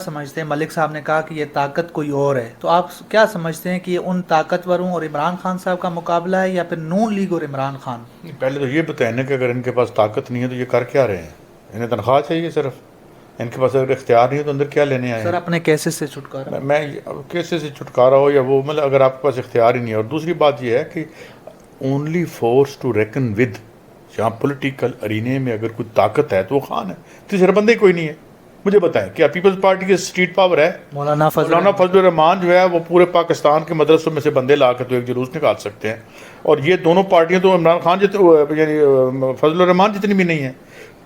समझते हैं, मलिक साहब ने कहा कि ये ताकत कोई और है, तो आप क्या समझते हैं कि ये उन ताकतवरों और इमरान खान साहब का मुकाबला है या फिर नून लीग और इमरान खान? पहले तो ये बताएं ना कि अगर इनके पास ताकत नहीं है तो ये कर क्या रहे हैं। इन्हें तनख्वाह चाहिए सिर्फ। इनके पास अगर इख्तियार नहीं है तो अंदर क्या लेने आए सर, हैं। अपने केसेस से छुटकारा। मैं अब कैसे से छुटकारा हो या वो, मतलब अगर आपके पास इख्तियार ही नहीं है। और दूसरी बात ये है कि only force to reckon with, जहाँ पॉलिटिकल अरीने में अगर कोई ताकत है तो वो खान है। तीसरे बंदे कोई नहीं है। मुझे बताएं, क्या पीपल्स पार्टी की स्ट्रीट पावर है? मौलाना मौलाना फजल। फजल रहमान जो है वो पूरे पाकिस्तान के मदरसों में से बंदे ला कर तो एक जुलूस निकाल सकते हैं। और ये दोनों पार्टियां तो इमरान खान जितने, यानी फजल रहमान जितनी भी नहीं है।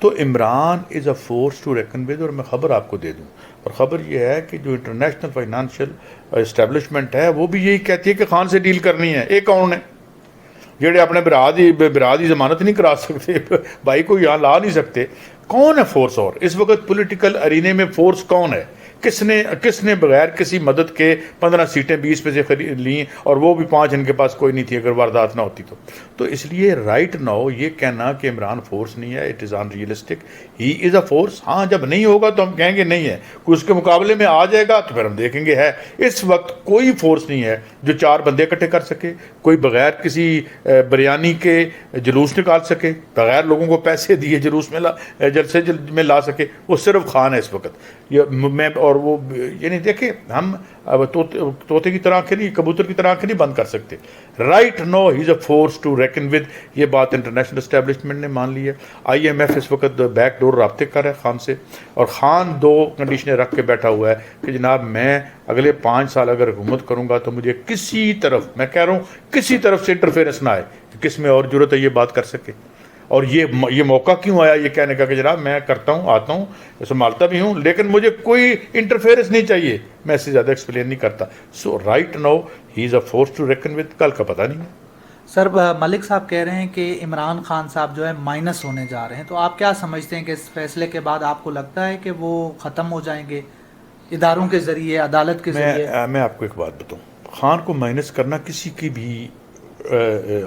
तो Imran is a force to reckon with. और मैं ख़बर आपको दे दूँ, और ख़बर यह है कि जो इंटरनेशनल फाइनेंशियल इस्टेब्लिशमेंट है वो भी यही कहती है कि खान से डील करनी है। एक कौन है जेडे अपने बिरा की जमानत नहीं करा सकते, भाई को यहाँ ला नहीं सकते। कौन है फोर्स? और इस वक्त पॉलिटिकल अरीने में फोर्स कौन है? किसने किसने बगैर किसी मदद के 15 सीटें 20 में से खरीद ली, और वो भी 5 इनके पास कोई नहीं थी अगर वारदात ना होती तो इसलिए राइट नाउ ये कहना कि इमरान फोर्स नहीं है, it is unrealistic. He is a force. हाँ, जब नहीं होगा तो हम कहेंगे नहीं है, कोई उसके मुकाबले में आ जाएगा तो फिर हम देखेंगे है। इस वक्त कोई फोर्स नहीं है जो 4 बंदे इकट्ठे कर सके, कोई बगैर किसी बिरयानी के जुलूस निकाल सके, बगैर लोगों को पैसे दिए जुलूस में जलसे में ला सके। वो सिर्फ खान है इस वक्त। ये मैं और वो, यानी देखिए, हम अब तोते की तरह आंखें नहीं, कबूतर की तरह आंखें नहीं बंद कर सकते। Right no he is a force to reckon with. ये बात इंटरनेशनल एस्टेब्लिशमेंट ने मान ली है। IMF इस वक्त बैक डोर रब्ते कर रहा है खान से, और खान 2 कंडीशनें रख के बैठा हुआ है कि जनाब मैं अगले 5 साल अगर हुकूमत करूँगा तो मुझे किसी तरफ, मैं कह रहा हूँ किसी तरफ से इंटरफेरेंस ना आए कि किस में और जरूरत है ये बात कर सके। और ये मौका क्यों आया ये कहने का कि जनाब मैं करता हूँ, आता हूँ, संभालता भी हूँ, लेकिन मुझे कोई इंटरफेरेंस नहीं चाहिए। मैं इससे ज़्यादा एक्सप्लेन नहीं करता। So right now he is a force to reckon with. कल का पता नहीं है। सर, मलिक साहब कह रहे हैं कि इमरान खान साहब जो है माइनस होने जा रहे हैं, तो आप क्या समझते हैं कि इस फैसले के बाद आपको लगता है कि वो ख़त्म हो जाएंगे इदारों के ज़रिए, अदालत के ज़रिए? मैं आपको एक बात बताऊँ, खान को माइनस करना किसी की भी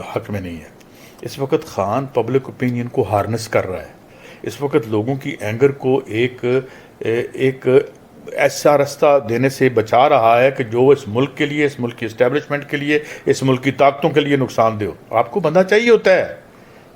हक में नहीं है। इस वक्त खान पब्लिक ओपिनियन को हार्नेस कर रहा है। इस वक्त लोगों की एंगर को एक ऐसा रास्ता देने से बचा रहा है कि जो इस मुल्क के लिए, इस मुल्क की इस्टेब्लिशमेंट के लिए, इस मुल्क की ताकतों के लिए नुकसान दे। आपको बंदा चाहिए होता है।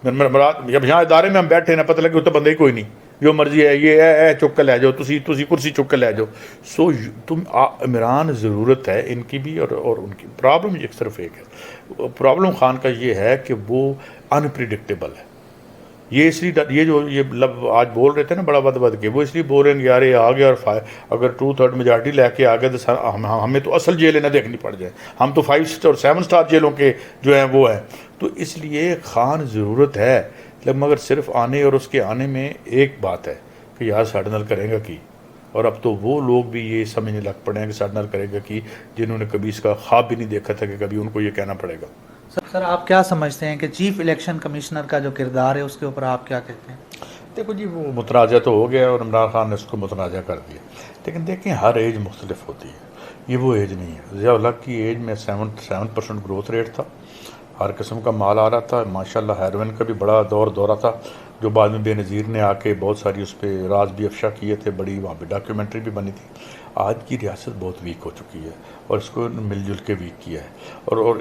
जब यहाँ इदारे में हम बैठे ना, पता लगे तो बंदा ही कोई नहीं, जो मर्जी है ये है चुक के लै जाओ, तुसी कुर्सी चुक के लै जाओ। सो तुम इमरान ज़रूरत है इनकी भी, और उनकी प्रॉब्लम एक सिर्फ एक है। प्रॉब्लम खान का ये है कि वो अनप्रिडिक्टेबल है। ये इसलिए ये जो ये आज बोल रहे थे ना बड़ा बद के, वो इसलिए बोल रहे हैं यार ये आ गया, और अगर 2/3 मेजॉरिटी लेके आ गए तो हमें तो असल जेलें ना देखनी पड़ जाए। हम तो 5 और 7 स्टार जेलों के जो हैं वो हैं। तो इसलिए खान ज़रूरत है, मगर सिर्फ आने और उसके आने में एक बात है कि यार साढ़े नाल करेगा कि। और अब तो वो लोग भी ये समझने लग पड़े हैं कि साढ़े नाल करेगा कि जिन्होंने कभी इसका ख्वाब भी नहीं देखा था कि कभी उनको ये कहना पड़ेगा। सर, आप क्या समझते हैं कि चीफ इलेक्शन कमिश्नर का जो किरदार है उसके ऊपर आप क्या कहते हैं? देखो जी, वो मुतनाज़ा तो हो गया और इमरान खान ने उसको मुतनाज़ा कर दिया, लेकिन देखें हर एज मुख्तलिफ होती है। ये वो एज नहीं है। ज़िया-उल-हक की एज में 7% ग्रोथ रेट था, हर किस्म का माल आ रहा था माशाल्लाह। हेरोइन का भी बड़ा दौरा था, जो बाद में बेनज़ीर ने आके बहुत सारी उस पर राज भी अफशा किए थे, बड़ी वहाँ पर डॉक्यूमेंट्री भी बनी थी। आज की रियासत बहुत वीक हो चुकी है, और इसको मिलजुल के वीक किया है।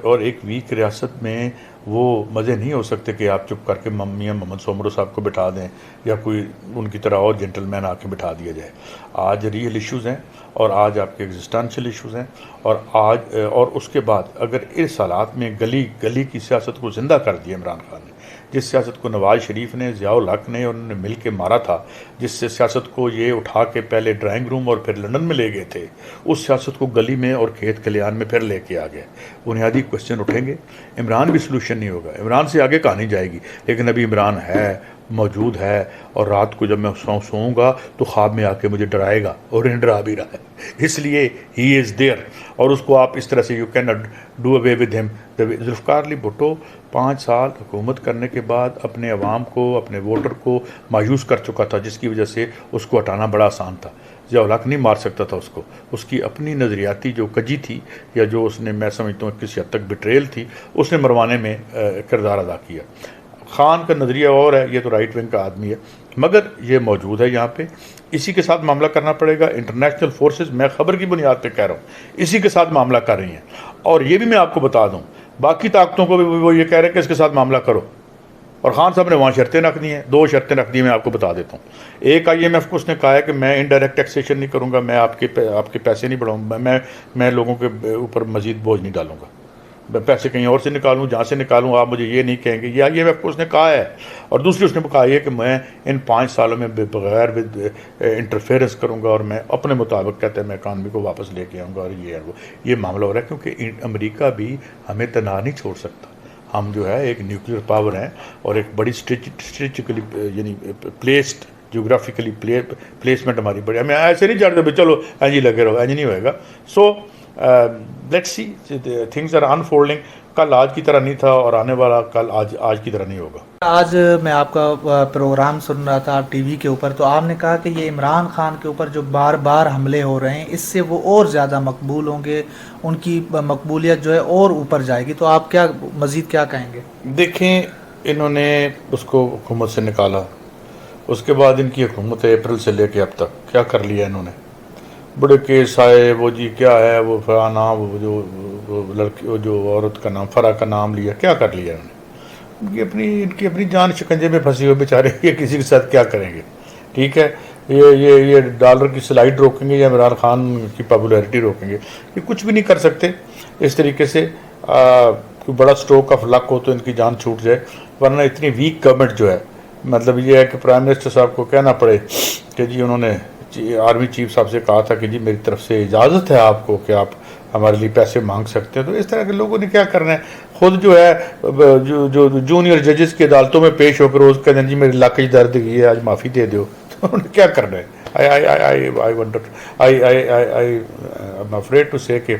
और एक वीक रियासत में वो मज़े नहीं हो सकते कि आप चुप करके मियां मोहम्मद सोमरो साहब को बिठा दें, या कोई उनकी तरह और जेंटलमैन आके बिठा दिया जाए। आज रियल इश्यूज़ हैं, और आज आपके एग्जिस्टेंशियल इश्यूज़ हैं, और उसके बाद अगर इस हालात में गली गली की सियासत को ज़िंदा कर दिया इमरान खान ने, जिस सियासत को नवाज़ शरीफ ने, ज़िया-उल-हक ने और उन्होंने मिल के मारा था, जिस सियासत को ये उठा के पहले ड्राइंग रूम और फिर लंदन में ले गए थे, उस सियासत को गली में और खेत खलियान में फिर लेके आ गए। बुनियादी क्वेश्चन उठेंगे। इमरान भी सलूशन नहीं होगा, इमरान से आगे कहानी जाएगी, लेकिन अभी इमरान है, मौजूद है, और रात को जब मैं सोऊंगा तो ख्वाब में आके मुझे डराएगा, और इन्हें डरा भी रहा है। इसलिए ही इज़ देयर, और उसको आप इस तरह से you can not do away with him. Zulfikar Ali Bhutto 5 साल हुकूमत करने के बाद अपने अवाम को, अपने वोटर को मायूस कर चुका था, जिसकी वजह से उसको हटाना बड़ा आसान था। ज़िया-उल-हक नहीं मार सकता था उसको। उसकी अपनी नज़रियाती जो कजी थी, या जो उसने, मैं समझता हूँ किसी हद तक बिट्रेल थी, उसने मरवाने में किरदार अदा किया। खान का नज़रिया और है, ये तो राइट विंग का आदमी है, मगर ये मौजूद है यहाँ पे, इसी के साथ मामला करना पड़ेगा। इंटरनेशनल फोर्सेस, मैं खबर की बुनियाद पे कह रहा हूँ, इसी के साथ मामला कर रही हैं। और ये भी मैं आपको बता दूँ, बाकी ताकतों को भी वो ये कह रहे हैं कि इसके साथ मामला करो। और खान साहब ने वहाँ शर्तें रख दी हैं, 2 शर्तें रख दी हैं, मैं आपको बता देता हूँ। एक IMF को उसने कहा है कि मैं इनडायरेक्ट टैक्सेशन नहीं करूँगा, मैं आपके पैसे नहीं बढ़ाऊँगा, मैं लोगों के ऊपर मजीद बोझ नहीं डालूंगा, मैं पैसे कहीं और से निकालूँ, जहाँ से निकालूँ आप मुझे ये नहीं कहेंगे, ये IMF को उसने कहा है। और दूसरी उसने कहा है कि मैं इन 5 सालों में बगैर इंटरफेरेंस करूँगा और मैं अपने मुताबिक, कहते हैं, मैं इकानमी को वापस लेके आऊँगा। और ये मामला हो रहा है क्योंकि अमेरिका भी हमें तना नहीं छोड़ सकता। हम जो है एक न्यूक्लियर पावर हैं और एक बड़ी स्ट्रेटेजिकली यानी प्लेस्ड जियोग्राफिकली प्लेसमेंट हमारी बड़ी, हमें ऐसे नहीं जानते भाई चलो ऐज ही लगे रहो, ऐज नहीं होएगा। So let's see, things are unfolding. कल आज की तरह नहीं था और आने वाला कल आज की तरह नहीं होगा। आज मैं आपका प्रोग्राम सुन रहा था टीवी के ऊपर, तो आपने कहा कि ये इमरान खान के ऊपर जो बार बार हमले हो रहे हैं, इससे वो और ज़्यादा मकबूल होंगे, उनकी मकबूलियत जो है और ऊपर जाएगी। तो आप क्या मज़ीद क्या कहेंगे? देखें, इन्होंने उसको हुकूमत से निकाला, उसके बाद इनकी हुकूमत अप्रैल से लेके अब तक क्या कर लिया इन्होंने। बड़े केस आए, वो जी क्या है वो फलाना, वो जो लड़की, वो जो औरत का नाम फरा का नाम लिया, क्या कर लिया इन्होंने। इनकी अपनी जान शिकंजे में फंसी हुई बेचारे, ये किसी के साथ क्या करेंगे। ठीक है, ये डॉलर की स्लाइड रोकेंगे या इमरान खान की पॉपुलैरिटी रोकेंगे, ये कुछ भी नहीं कर सकते। इस तरीके से कोई बड़ा स्ट्रोक ऑफ लक हो तो इनकी जान छूट जाए, वरना इतनी वीक गवर्नमेंट जो है, मतलब ये है कि प्राइम मिनिस्टर साहब को कहना पड़े कि जी उन्होंने आर्मी चीफ साहब से कहा था कि जी मेरी तरफ से इजाज़त है आपको कि आप हमारे लिए पैसे मांग सकते हैं। तो इस तरह के लोगों ने क्या करना है, खुद जो है जो जूनियर जजेस की अदालतों में पेश होकर रोज़ कहते हैं जी मेरी लाख दर्द की है, आज माफ़ी दे दो। तो उन्होंने क्या करना है। आई एम अफ्रेड टू से कि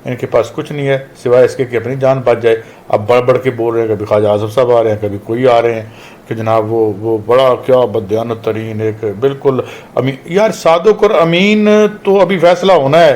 इनके पास कुछ नहीं है सिवाय इसके कि अपनी जान बच जाए। अब बढ़ बढ़ के बोल रहे हैं, कभी ख्वाजा आज़म साहब आ रहे हैं, कभी कोई आ रहे हैं कि जनाब वो बड़ा क्या बदयानत तरीन एक बिल्कुल अमीन। यार सादुक और अमीन तो अभी फैसला होना है,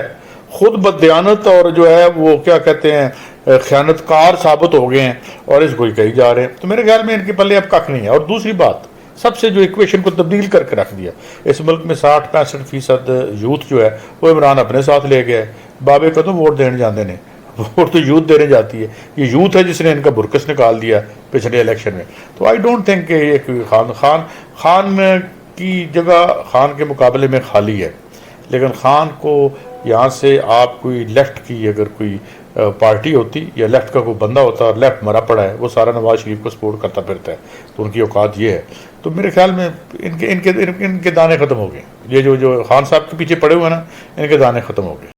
खुद बदयानत और जो है वो क्या कहते हैं ख़यानतकार साबित हो गए हैं और इसको ही कही जा रहे हैं। तो मेरे ख्याल में इनके पल्ले अब कख नहीं है। और दूसरी बात, सबसे जो इक्वेशन को तब्दील करके रख दिया, इस मुल्क में 60-65% यूथ जो है वो इमरान अपने साथ ले गया है। बाबे को तो वोट देने जाते हैं, वोट तो यूथ देने जाती है, ये यूथ है जिसने इनका बुरकस निकाल दिया पिछले इलेक्शन में। तो आई डोंट थिंक कि ये खान की जगह खान के मुकाबले में खाली है। लेकिन खान को यहाँ से आप कोई लेफ़्ट की अगर कोई पार्टी होती या लेफ़्ट का कोई बंदा होता और लेफ़्ट मरा पड़ा है, वो सारा नवाज शरीफ को सपोर्ट करता फिरता है, तो उनकी औकात ये है। तो मेरे ख्याल में इनके दाने ख़त्म हो गए। ये जो खान साहब के पीछे पड़े हुए हैं ना, इनके दाने ख़त्म हो गए।